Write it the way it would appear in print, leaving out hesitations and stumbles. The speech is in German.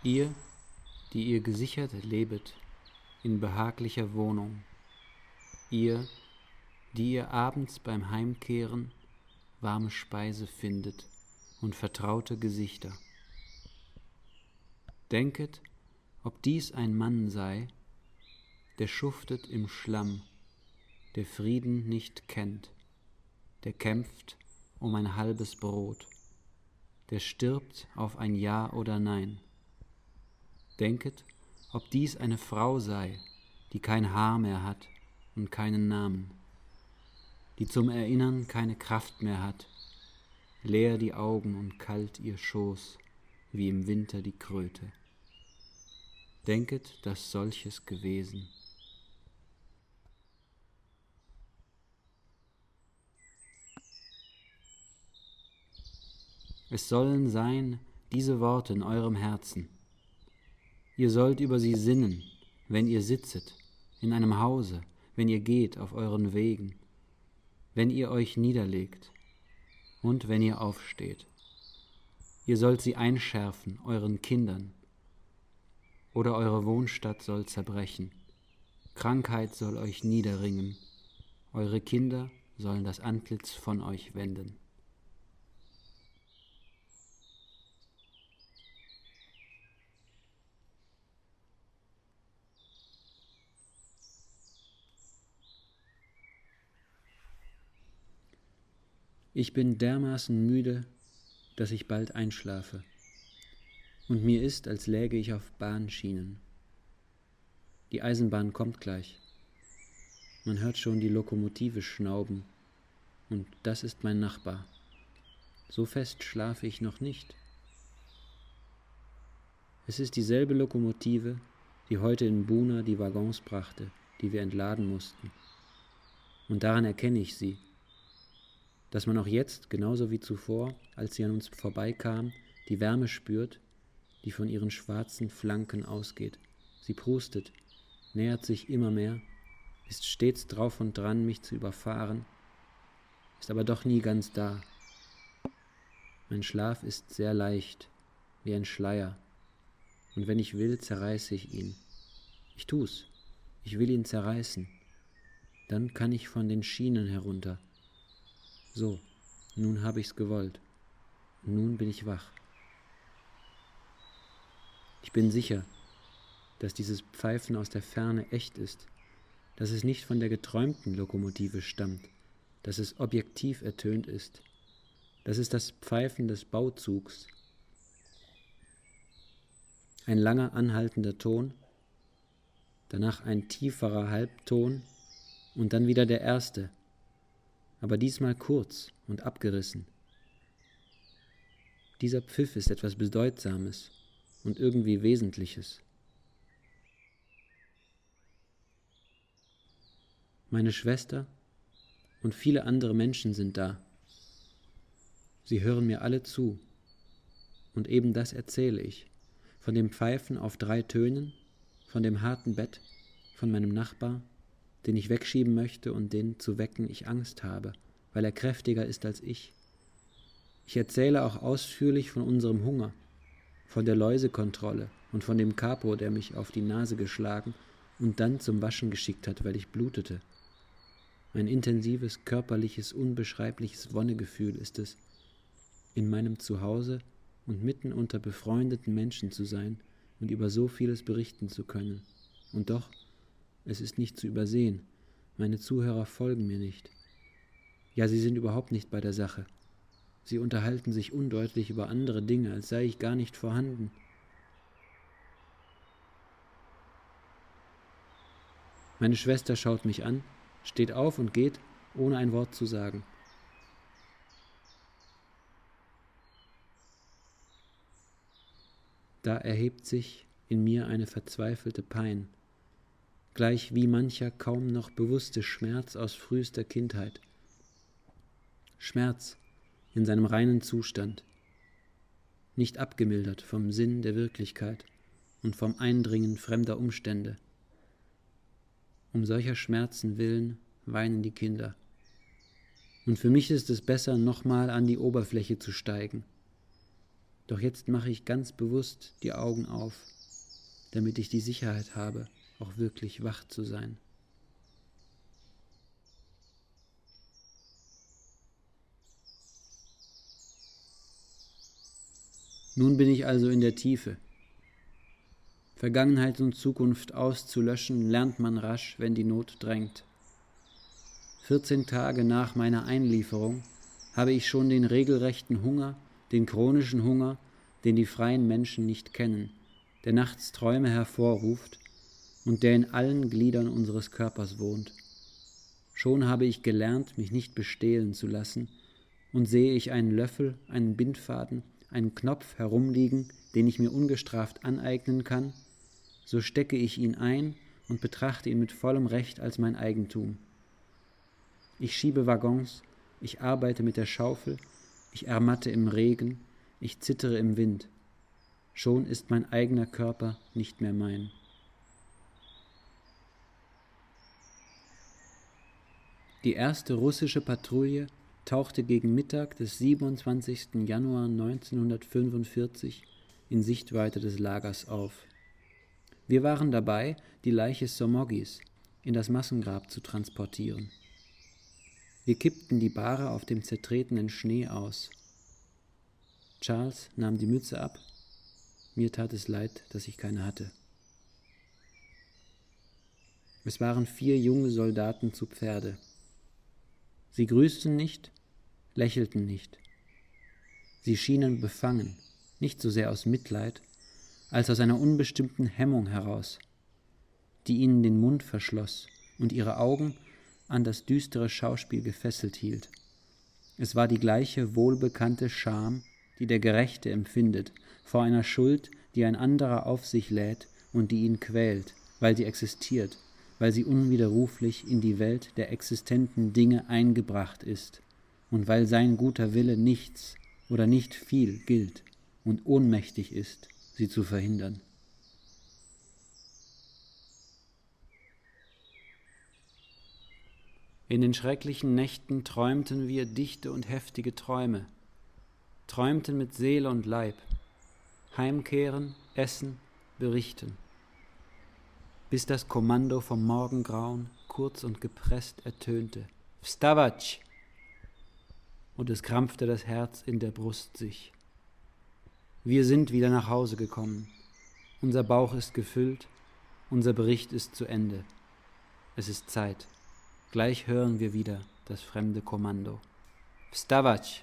Ihr, die ihr gesichert lebet in behaglicher Wohnung, ihr, die ihr abends beim Heimkehren warme Speise findet und vertraute Gesichter. Denket, ob dies ein Mann sei, der schuftet im Schlamm, der Frieden nicht kennt, der kämpft um ein halbes Brot, der stirbt auf ein Ja oder Nein. Denket, ob dies eine Frau sei, die kein Haar mehr hat und keinen Namen, die zum Erinnern keine Kraft mehr hat, leer die Augen und kalt ihr Schoß, wie im Winter die Kröte. Denket, dass solches gewesen. Es sollen sein diese Worte in eurem Herzen. Ihr sollt über sie sinnen, wenn ihr sitzet, in einem Hause, wenn ihr geht auf euren Wegen, wenn ihr euch niederlegt und wenn ihr aufsteht. Ihr sollt sie einschärfen euren Kindern, oder eure Wohnstadt soll zerbrechen. Krankheit soll euch niederringen, eure Kinder sollen das Antlitz von euch wenden. Ich bin dermaßen müde, dass ich bald einschlafe, und mir ist, als läge ich auf Bahnschienen. Die Eisenbahn kommt gleich. Man hört schon die Lokomotive schnauben, und das ist mein Nachbar. So fest schlafe ich noch nicht. Es ist dieselbe Lokomotive, die heute in Buna die Waggons brachte, die wir entladen mussten. Und daran erkenne ich sie, dass man auch jetzt, genauso wie zuvor, als sie an uns vorbeikam, die Wärme spürt, die von ihren schwarzen Flanken ausgeht. Sie prustet, nähert sich immer mehr, ist stets drauf und dran, mich zu überfahren, ist aber doch nie ganz da. Mein Schlaf ist sehr leicht, wie ein Schleier, und wenn ich will, zerreiße ich ihn. Ich tu's, ich will ihn zerreißen. Dann kann ich von den Schienen herunter. So, nun habe ich's gewollt. Und nun bin ich wach. Ich bin sicher, dass dieses Pfeifen aus der Ferne echt ist, dass es nicht von der geträumten Lokomotive stammt, dass es objektiv ertönt ist. Das ist das Pfeifen des Bauzugs. Ein langer, anhaltender Ton, danach ein tieferer Halbton und dann wieder der erste, aber diesmal kurz und abgerissen. Dieser Pfiff ist etwas Bedeutsames und irgendwie Wesentliches. Meine Schwester und viele andere Menschen sind da. Sie hören mir alle zu, und eben das erzähle ich, von dem Pfeifen auf 3 Tönen, von dem harten Bett, von meinem Nachbar, den ich wegschieben möchte und den zu wecken ich Angst habe, weil er kräftiger ist als ich. Ich erzähle auch ausführlich von unserem Hunger, von der Läusekontrolle und von dem Capo, der mich auf die Nase geschlagen und dann zum Waschen geschickt hat, weil ich blutete. Ein intensives, körperliches, unbeschreibliches Wonnegefühl ist es, in meinem Zuhause und mitten unter befreundeten Menschen zu sein und über so vieles berichten zu können. Und doch, es ist nicht zu übersehen, meine Zuhörer folgen mir nicht. Ja, sie sind überhaupt nicht bei der Sache. Sie unterhalten sich undeutlich über andere Dinge, als sei ich gar nicht vorhanden. Meine Schwester schaut mich an, steht auf und geht, ohne ein Wort zu sagen. Da erhebt sich in mir eine verzweifelte Pein, gleich wie mancher kaum noch bewusste Schmerz aus frühester Kindheit. Schmerz in seinem reinen Zustand, nicht abgemildert vom Sinn der Wirklichkeit und vom Eindringen fremder Umstände. Um solcher Schmerzen willen weinen die Kinder. Und für mich ist es besser, nochmal an die Oberfläche zu steigen. Doch jetzt mache ich ganz bewusst die Augen auf, damit ich die Sicherheit habe, auch wirklich wach zu sein. Nun bin ich also in der Tiefe. Vergangenheit und Zukunft auszulöschen, lernt man rasch, wenn die Not drängt. 14 Tage nach meiner Einlieferung habe ich schon den regelrechten Hunger, den chronischen Hunger, den die freien Menschen nicht kennen, der nachts Träume hervorruft und der in allen Gliedern unseres Körpers wohnt. Schon habe ich gelernt, mich nicht bestehlen zu lassen, und sehe ich einen Löffel, einen Bindfaden, einen Knopf herumliegen, den ich mir ungestraft aneignen kann, so stecke ich ihn ein und betrachte ihn mit vollem Recht als mein Eigentum. Ich schiebe Waggons, ich arbeite mit der Schaufel, ich ermatte im Regen, ich zittere im Wind. Schon ist mein eigener Körper nicht mehr mein. Die erste russische Patrouille tauchte gegen Mittag des 27. Januar 1945 in Sichtweite des Lagers auf. Wir waren dabei, die Leiche Somogis in das Massengrab zu transportieren. Wir kippten die Bahre auf dem zertretenen Schnee aus. Charles nahm die Mütze ab. Mir tat es leid, dass ich keine hatte. Es waren 4 junge Soldaten zu Pferde. Sie grüßten nicht, lächelten nicht. Sie schienen befangen, nicht so sehr aus Mitleid, als aus einer unbestimmten Hemmung heraus, die ihnen den Mund verschloss und ihre Augen an das düstere Schauspiel gefesselt hielt. Es war die gleiche wohlbekannte Scham, die der Gerechte empfindet, vor einer Schuld, die ein anderer auf sich lädt und die ihn quält, weil sie existiert, weil sie unwiderruflich in die Welt der existenten Dinge eingebracht ist und weil sein guter Wille nichts oder nicht viel gilt und ohnmächtig ist, sie zu verhindern. In den schrecklichen Nächten träumten wir dichte und heftige Träume, träumten mit Seele und Leib, heimkehren, essen, berichten, bis das Kommando vom Morgengrauen kurz und gepresst ertönte. Wstawaj! Und es krampfte das Herz in der Brust sich. Wir sind wieder nach Hause gekommen. Unser Bauch ist gefüllt, unser Bericht ist zu Ende. Es ist Zeit. Gleich hören wir wieder das fremde Kommando. Wstawaj!